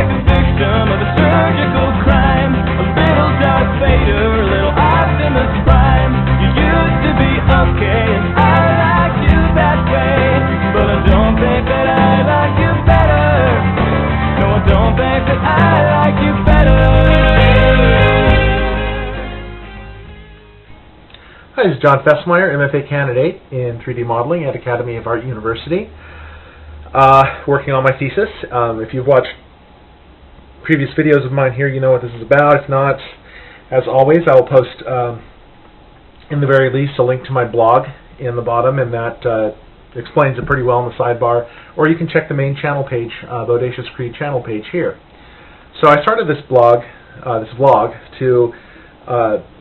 like a victim of a surgical crime. A little Darth Vader, a little Optimus Prime. You used to be okay, and I like you that way. But I don't think that I like you better. No, I don't think that I like you better. Hi, this is John Fessmeyer, MFA candidate in 3D modeling at Academy of Art University. Working on my thesis. If you've watched previous videos of mine here, you know what this is about. If not, as always, I will post, in the very least, a link to my blog in the bottom, and that explains it pretty well in the sidebar. Or you can check the main channel page, Bodacious Creed channel page here. So I started this vlog to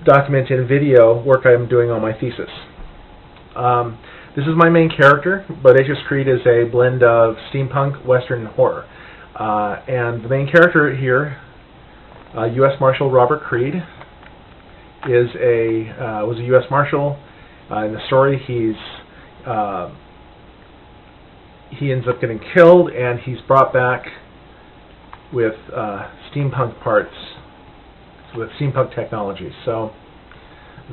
document in video work I'm doing on my thesis. This is my main character. Bodacious Creed is a blend of steampunk, western, and horror. And the main character here, U.S. Marshal Robert Creed, was a U.S. Marshal. In the story, he ends up getting killed, and he's brought back with steampunk parts, with steampunk technology. So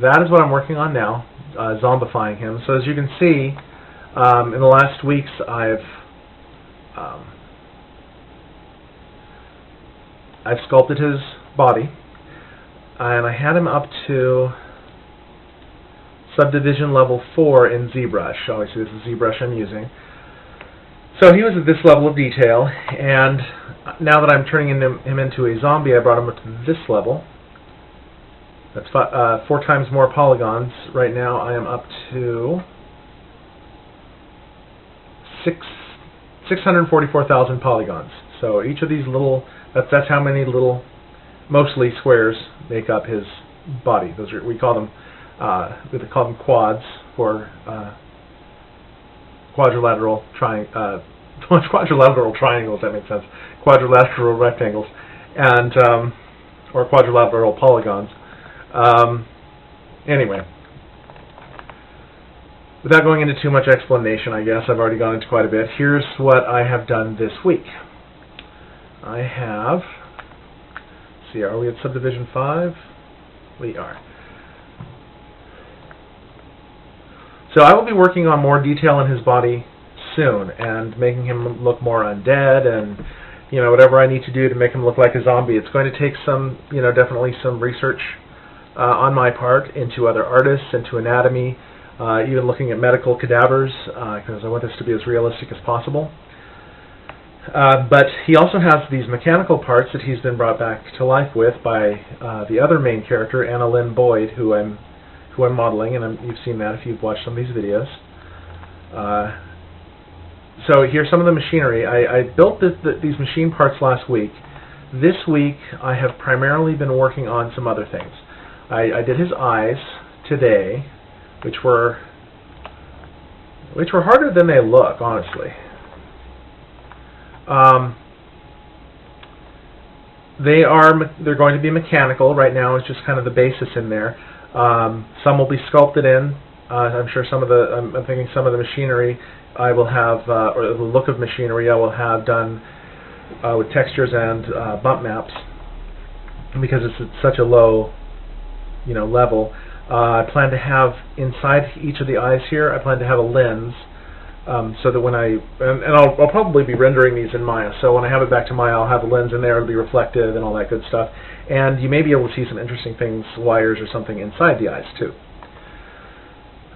that is what I'm working on now, zombifying him. So as you can see, in the last weeks I've sculpted his body, and I had him up to subdivision level 4 in ZBrush. Obviously this is ZBrush I'm using. So he was at this level of detail, and now that I'm turning him into a zombie, I brought him up to this level. That's 4 times more polygons. Right now I am up to 644,000 polygons. So each of these little, that's how many little, mostly squares, make up his body. Those are, we call them quads for quadrilateral triangles, that makes sense. Quadrilateral rectangles, and or quadrilateral polygons. Anyway, without going into too much explanation, I guess I've already gone into quite a bit. Here's what I have done this week. I have, see, are we at subdivision 5? We are. So I will be working on more detail in his body soon, and making him look more undead, and whatever I need to do to make him look like a zombie. It's going to take some, definitely some research on my part into other artists, into anatomy, even looking at medical cadavers, because I want this to be as realistic as possible. But he also has these mechanical parts that he's been brought back to life with by the other main character, Anna Lynn Boyd, who I'm modeling, and you've seen that if you've watched some of these videos. So here's some of the machinery. I built these machine parts last week. This week I have primarily been working on some other things. I did his eyes today, which were harder than they look, honestly. They're going to be mechanical. Right now it's just kind of the basis in there. Some will be sculpted in. I'm sure I'm thinking some of the machinery I will have, or the look of machinery I will have done with textures and bump maps, because it's at such a low, level. I plan to have inside each of the eyes here, I plan to have a lens, so that when I'll probably be rendering these in Maya. So when I have it back to Maya, I'll have a lens in there. It'll be reflective and all that good stuff. And you may be able to see some interesting things, wires or something inside the eyes too.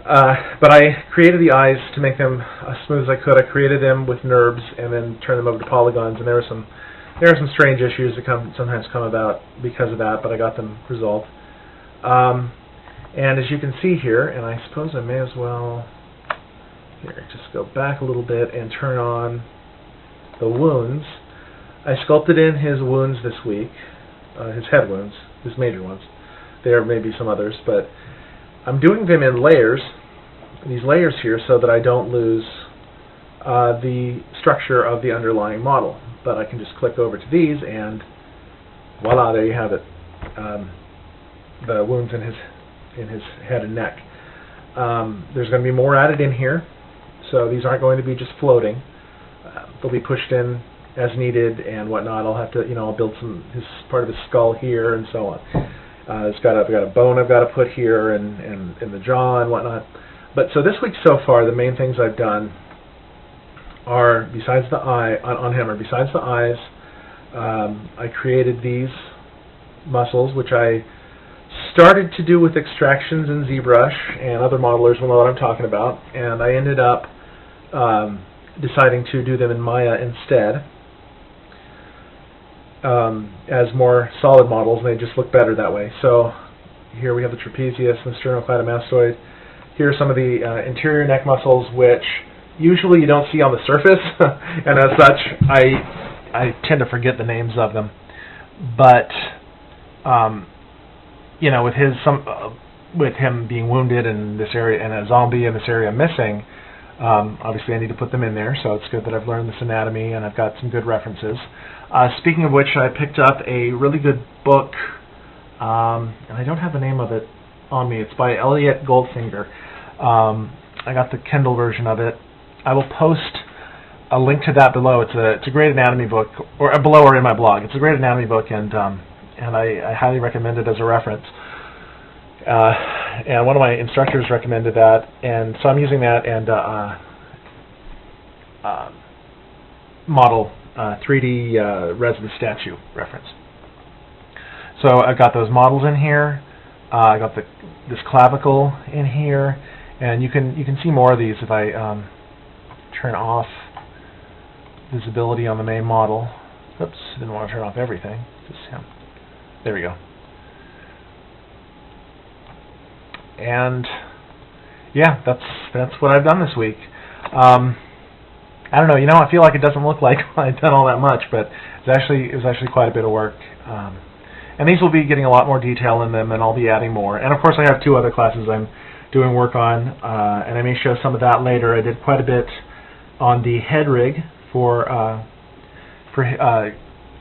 But I created the eyes to make them as smooth as I could. I created them with NURBS and then turned them over to polygons, and there are some strange issues that sometimes come about because of that, but I got them resolved. And as you can see here, and I suppose I may as well just go back a little bit and turn on the wounds. I sculpted in his wounds this week, his head wounds, his major ones. There may be some others, but I'm doing them in layers, these layers here, so that I don't lose the structure of the underlying model. But I can just click over to these, and voila, there you have it. The wounds in his head and neck. There's going to be more added in here, so these aren't going to be just floating. They'll be pushed in as needed and whatnot. I'll have to, I'll build his part of his skull here and so on. I've got a bone I've got to put here and in the jaw and whatnot. But so this week so far, the main things I've done are, besides the eye on him, besides the eyes, I created these muscles, which I started to do with extractions in ZBrush, and other modelers will know what I'm talking about. And I ended up deciding to do them in Maya instead, as more solid models, and they just look better that way. So here we have the trapezius and the sternocleidomastoid. Here are some of the interior neck muscles, which usually you don't see on the surface, and as such, I tend to forget the names of them. But with him being wounded in this area and a zombie in this area missing, obviously I need to put them in there. So it's good that I've learned this anatomy and I've got some good references. Speaking of which, I picked up a really good book, and I don't have the name of it on me. It's by Elliot Goldfinger. I got the Kindle version of it. I will post a link to that below. It's a great anatomy book, or below or in my blog. It's a great anatomy book, and I highly recommend it as a reference. And one of my instructors recommended that, and so I'm using that and model 3D resin statue reference. So I've got those models in here. I got this clavicle in here, and you can see more of these if I turn off visibility on the main model. Oops, didn't want to turn off everything. There we go. And yeah, that's what I've done this week. I don't know. I feel like it doesn't look like I've done all that much, but it was actually quite a bit of work. And these will be getting a lot more detail in them, and I'll be adding more. And of course, I have 2 other classes I'm doing work on, and I may show some of that later. I did quite a bit on the head rig for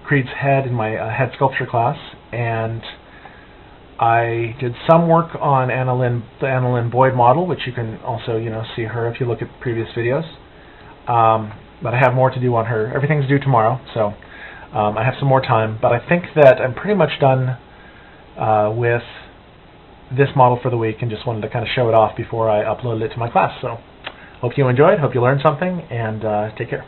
Creed's head in my head sculpture class, and I did some work on the Anna Lynn Boyd model, which you can also see her if you look at previous videos. But I have more to do on her. Everything's due tomorrow, so I have some more time. But I think that I'm pretty much done with this model for the week, and just wanted to kind of show it off before I uploaded it to my class. So hope you enjoyed, hope you learned something, and take care.